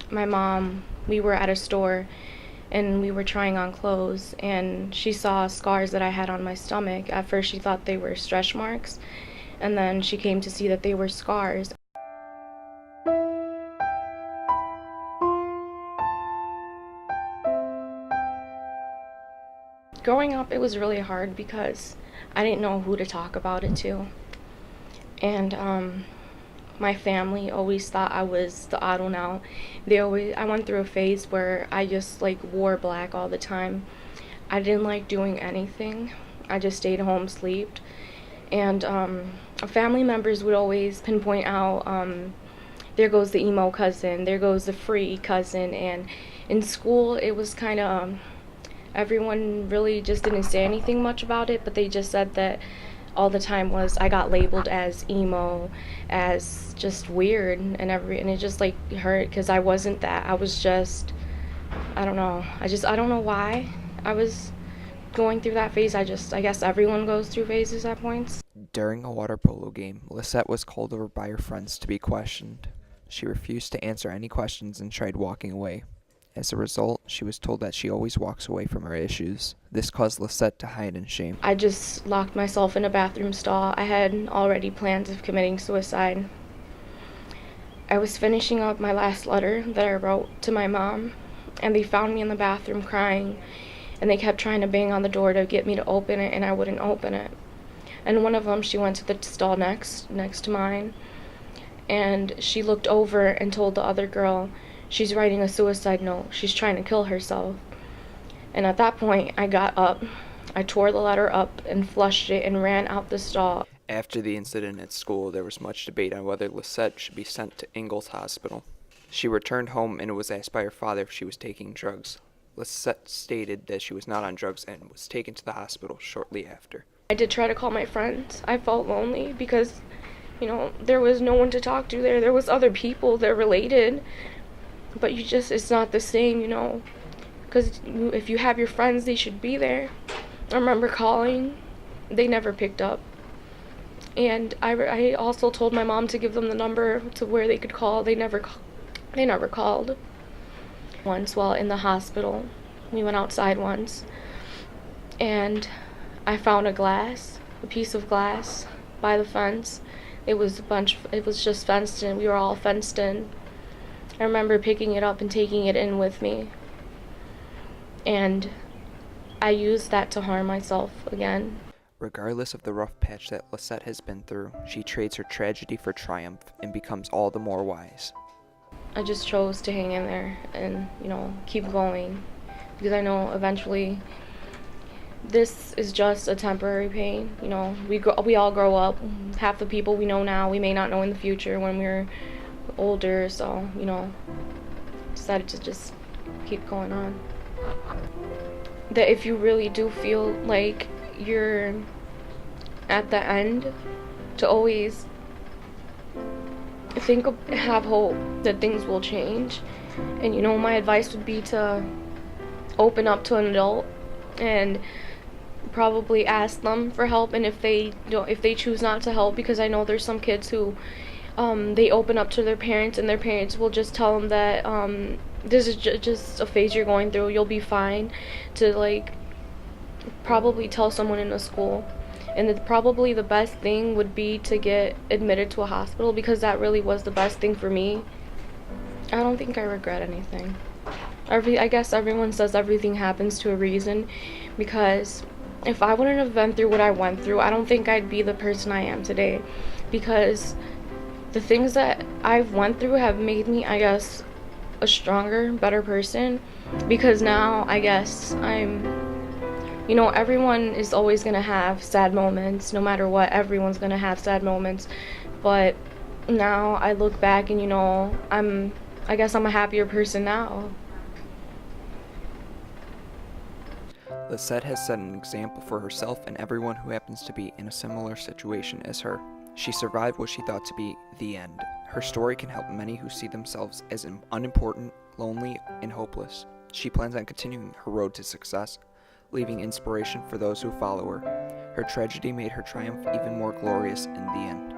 my mom, we were at a store and we were trying on clothes, and she saw scars that I had on my stomach. At first she thought they were stretch marks, and then she came to see that they were scars. Growing up, it was really hard because I didn't know who to talk about it to. And my family always thought I was the odd one out. I went through a phase where I just like wore black all the time. I didn't like doing anything. I just stayed home, slept. And family members would always pinpoint out, there goes the emo cousin, there goes the free cousin. And in school, it was kind of, everyone really just didn't say anything much about it, but they just said that all the time was I got labeled as emo, as just weird, and it just like hurt because I wasn't that. I was just, I don't know. I don't know why I was going through that phase. I guess everyone goes through phases at points. During a water polo game, Lisette was called over by her friends to be questioned. She refused to answer any questions and tried walking away. As a result, she was told that she always walks away from her issues. This caused Lisette to hide in shame. I just locked myself in a bathroom stall. I had already plans of committing suicide. I was finishing up my last letter that I wrote to my mom, and they found me in the bathroom crying, and they kept trying to bang on the door to get me to open it, and I wouldn't open it. And one of them, she went to the stall next to mine, and she looked over and told the other girl, she's writing a suicide note. She's trying to kill herself. And at that point, I got up. I tore the letter up and flushed it and ran out the stall. After the incident at school, there was much debate on whether Lisette should be sent to Ingalls Hospital. She returned home and was asked by her father if she was taking drugs. Lisette stated that she was not on drugs and was taken to the hospital shortly after. I did try to call my friends. I felt lonely because, there was no one to talk to there. There was other people that related, but it's not the same, because if you have your friends, they should be there. I remember calling. They never picked up. And I also told my mom to give them the number to where they could call. They never called. Once while in the hospital, we went outside once, and I found a piece of glass by the fence. It was just fenced in. We were all fenced in. I remember picking it up and taking it in with me. And I used that to harm myself again. Regardless of the rough patch that Lisette has been through, she trades her tragedy for triumph and becomes all the more wise. I just chose to hang in there and, keep going, because I know eventually this is just a temporary pain. We all grow up. Half the people we know now, we may not know in the future when we're older, so, decided to just keep going on. That if you really do feel like you're at the end, to always have hope that things will change. And my advice would be to open up to an adult and probably ask them for help. And if they choose not to help, because I know there's some kids who they open up to their parents, and their parents will just tell them that this is just a phase you're going through, you'll be fine, to probably tell someone in a school. And probably the best thing would be to get admitted to a hospital, because that really was the best thing for me. I don't think I regret anything. I guess everyone says everything happens to a reason, because if I wouldn't have been through what I went through, I don't think I'd be the person I am today, because the things that I've went through have made me, I guess, a stronger, better person, because now I guess everyone is always going to have sad moments. No matter what, everyone's going to have sad moments. But now I look back and, I guess I'm a happier person now. Lisette has set an example for herself and everyone who happens to be in a similar situation as her. She survived what she thought to be the end. Her story can help many who see themselves as unimportant, lonely, and hopeless. She plans on continuing her road to success, leaving inspiration for those who follow her. Her tragedy made her triumph even more glorious in the end.